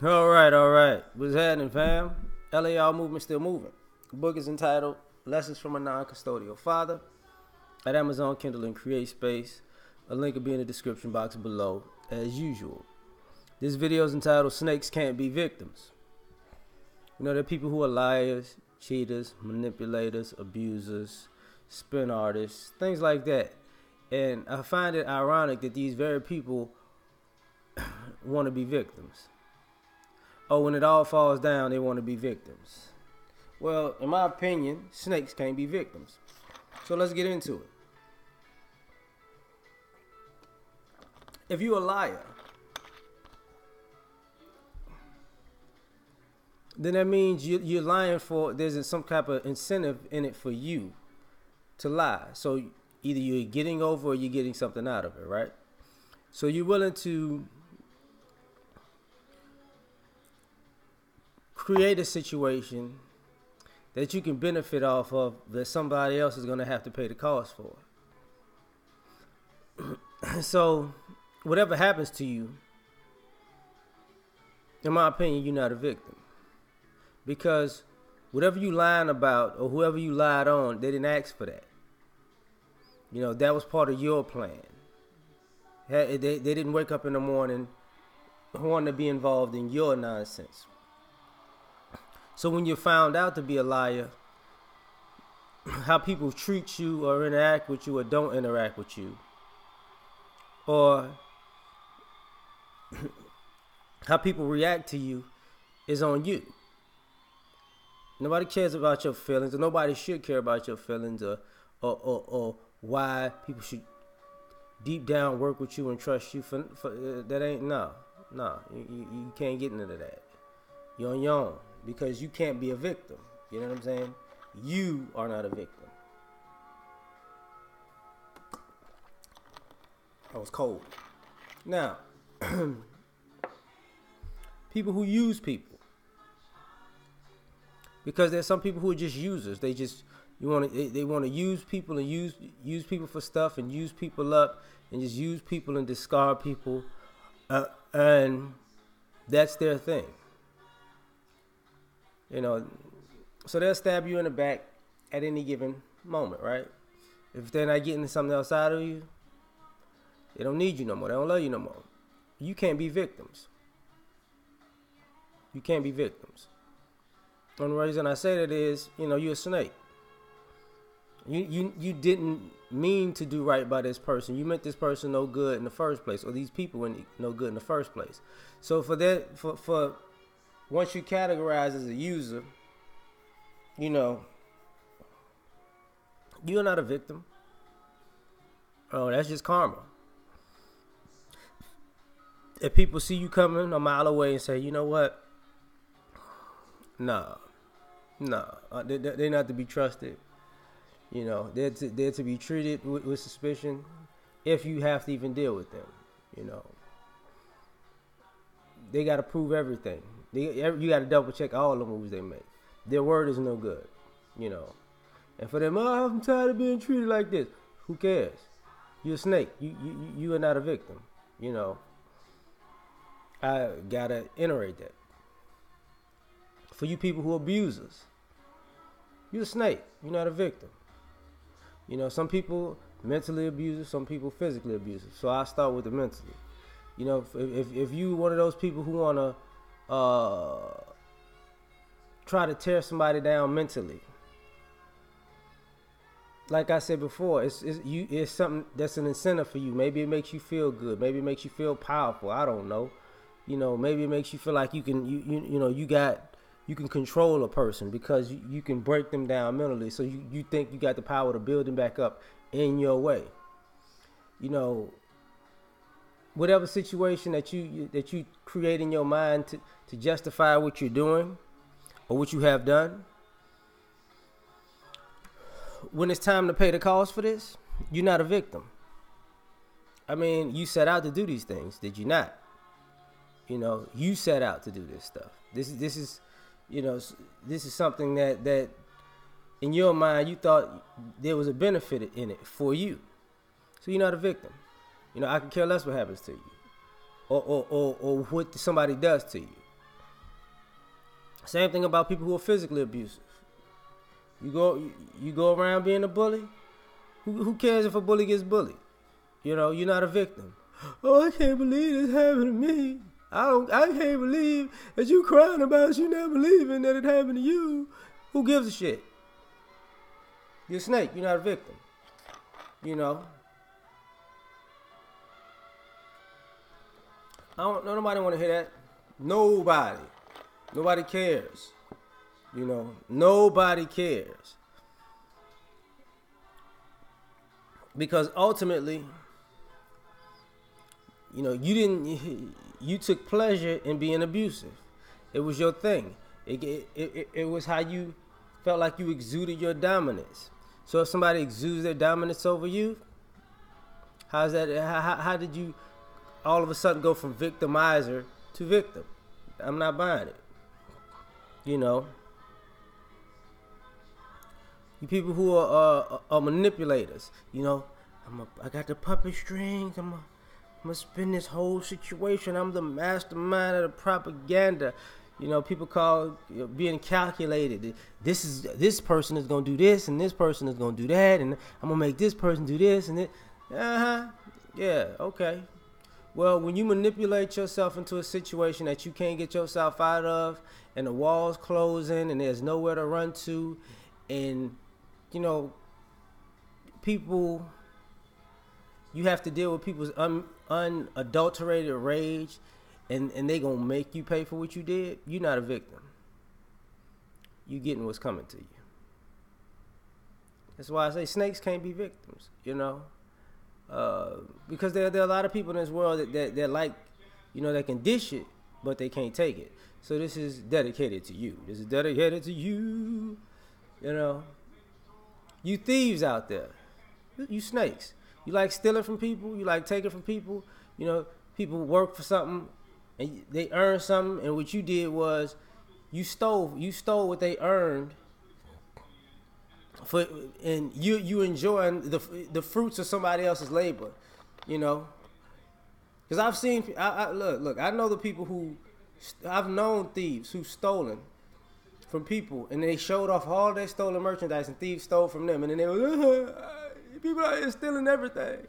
All right, all right. What's happening, fam? L.A.R movement still moving. The book is entitled Lessons from a Non-Custodial Father at Amazon, Kindle, and Create Space. A link will be in the description box below, as usual. This video is entitled Snakes Can't Be Victims. You know, there are people who are liars, cheaters, manipulators, abusers, spin artists, things like that. And I find it ironic that these very people want to be victims. Oh, when it all falls down, they want to be victims. Well, in my opinion, snakes can't be victims. So let's get into it. If you're a liar, then that means you're lying for, there's some type of incentive in it for you to lie. So either you're getting over or you're getting something out of it, right? So you're willing to create a situation that you can benefit off of that somebody else is going to have to pay the cost for. So whatever happens to you, in my opinion, you're not a victim. Because whatever you lying about or whoever you lied on, they didn't ask for that. You know, that was part of your plan. They didn't wake up in the morning wanting to be involved in your nonsense. So when you're found out to be a liar, how people treat you or interact with you or don't interact with you, or how people react to you, is on you. Nobody cares about your feelings, or nobody should care about your feelings, or why people should deep down work with you and trust you. For that ain't no. You can't get into that. You're on your own. Because you can't be a victim. You know what I'm saying? You are not a victim. I was cold. Now, people who use people. Because there's some people who are just users. They want to use people and use people for stuff and use people up and just use people and discard people. And that's their thing. You know, so they'll stab you in the back at any given moment, right? If they're not getting something else out of you, they don't need you no more. They don't love you no more. You can't be victims. You can't be victims. And the reason I say that is, you know, you're a snake. You didn't mean to do right by this person. You meant this person no good in the first place, or these people were no good in the first place. So for once you categorize as a user, you know, you're not a victim. Oh, that's just karma. If people see you coming a mile away and say, you know what? No, they're not to be trusted. You know, they're to be treated with suspicion if you have to even deal with them. You know, they got to prove everything. You got to double check all the moves they make. Their word is no good, you know. And for them, oh, I'm tired of being treated like this. Who cares? You're a snake. You are not a victim. You know. I gotta iterate that. For you people who are abusers, you're a snake. You're not a victim. You know, some people mentally abusive, some people physically abusive. So I start with the mentally. You know, if you one of those people who wanna try to tear somebody down mentally, like I said before, it's something that's an incentive for you. Maybe it makes you feel good. Maybe it makes you feel powerful. I don't know. You know, maybe it makes you feel like you can you can control a person because you can break them down mentally. So you think you got the power to build them back up in your way. You know, whatever situation that you create in your mind to justify what you're doing or what you have done, when it's time to pay the cost for this, you're not a victim. I mean, you set out to do these things, did you not? You know, you set out to do this stuff. This is you know, this is something that in your mind you thought there was a benefit in it for you. So you're not a victim. You know, I can care less what happens to you or what somebody does to you. Same thing about people who are physically abusive. You go around being a bully. Who cares if a bully gets bullied? You know, you're not a victim. Oh, I can't believe this happened to me. I can't believe that you crying about you not believing that it happened to you. Who gives a shit? You're a snake. You're not a victim. You know. Nobody want to hear that. Nobody cares. You know, nobody cares. Because ultimately, you know, you took pleasure in being abusive. It was your thing. It was how you felt like you exuded your dominance. So if somebody exudes their dominance over you, how did you all of a sudden go from victimizer to victim? I'm not buying it. You know, you people who are manipulators. You know, I got the puppet strings. I'm gonna spin this whole situation. I'm the mastermind of the propaganda. You know, people call being calculated. This person is gonna do this, and this person is gonna do that, and I'm gonna make this person do this, and it. Yeah. Okay. Well, when you manipulate yourself into a situation that you can't get yourself out of, and the walls closing, and there's nowhere to run to, and you know, people, you have to deal with people's unadulterated rage, and they gonna make you pay for what you did. You're not a victim. You getting what's coming to you. That's why I say snakes can't be victims. You know. Because there are a lot of people in this world that like, you know, that can dish it, but they can't take it. So this is dedicated to you. This is dedicated to you. You know, you thieves out there, you snakes. You like stealing from people. You like taking from people. You know, people work for something and they earn something, and what you did was you stole what they earned. And you enjoying the fruits of somebody else's labor, you know. Because I've seen, look, I know the people who, I've known thieves who've stolen from people, and they showed off all their stolen merchandise, and thieves stole from them, and then they were, people out here stealing everything.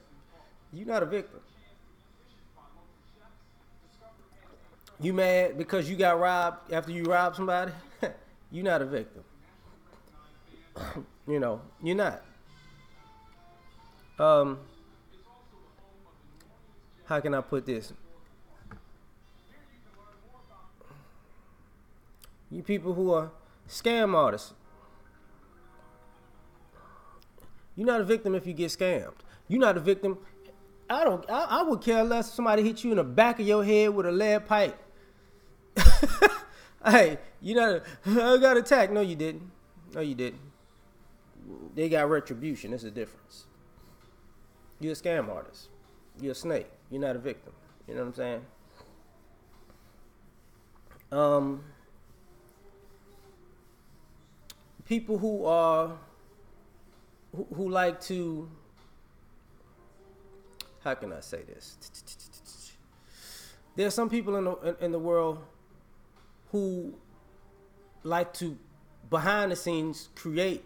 You're not a victim. You mad because you got robbed after you robbed somebody? You're not a victim. You know, you're not. How can I put this? You people who are scam artists, you're not a victim if you get scammed. You're not a victim. I would care less if somebody hit you in the back of your head with a lead pipe. Hey, I got attacked. No, you didn't. They got retribution. There's a difference. You're a scam artist. You're a snake. You're not a victim. You know what I'm saying? People who like to, how can I say this? There are some people in the world who like to, behind the scenes, create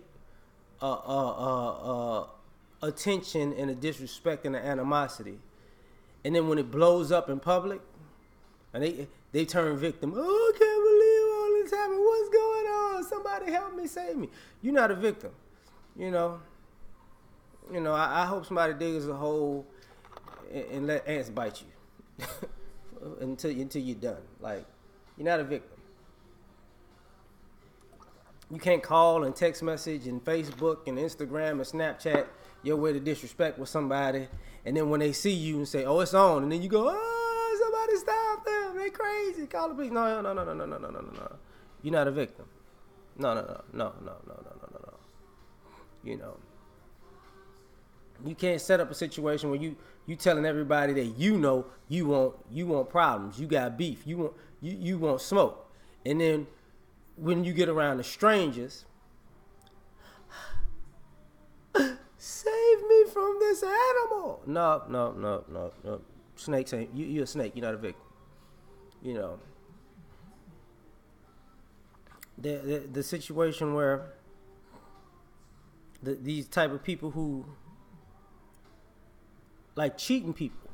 attention and a disrespect and an animosity, and then when it blows up in public, and they turn victim. Oh, I can't believe all this happened. What's going on? Somebody help me, save me. You're not a victim. You know. I hope somebody digs a hole and let ants bite you until you're done. Like, you're not a victim. You can't call and text message and Facebook and Instagram and Snapchat your way to disrespect with somebody, and then when they see you and say, "Oh, it's on," and then you go, "Oh, somebody stop them! They crazy! Call the police!" No. You're not a victim. No. You know, you can't set up a situation where you telling everybody that you know you want problems, you got beef, you want smoke, and then when you get around the strangers, save me from this animal. No. Snakes ain't, you're a snake, you're not a victim. You know. the situation where these type of people who like cheating people,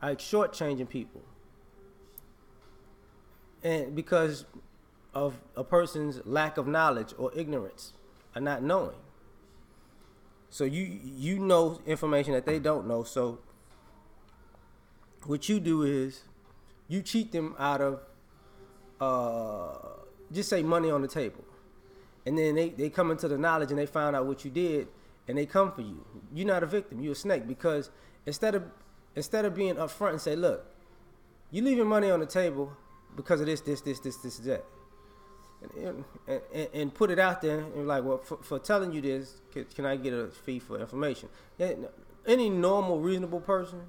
like shortchanging people, and because of a person's lack of knowledge or ignorance, or not knowing. So you know information that they don't know. So what you do is you cheat them out of just say money on the table, and then they come into the knowledge and they find out what you did, and they come for you. You're not a victim. You're a snake, because instead of being upfront and say, look, you leaving money on the table because of this, that, and put it out there and like, well, for telling you this, can I get a fee for information? Any normal, reasonable person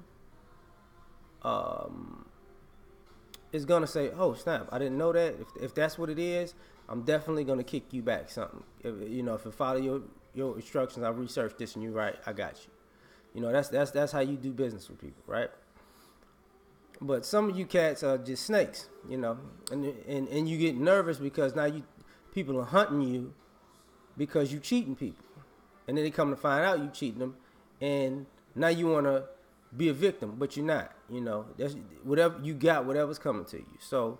is gonna say, oh snap, I didn't know that. If that's what it is, I'm definitely gonna kick you back something. If you follow your instructions, I researched this and you're right, I got you. That's how you do business with people, right? But some of you cats are just snakes, and you get nervous because now people are hunting you because you cheating people, and then they come to find out you cheating them, and now you want to be a victim, but you're not. That's whatever you got, whatever's coming to you. So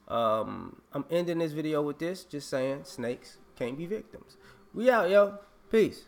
I'm ending this video with this, just saying snakes can't be victims. We out, yo. Peace.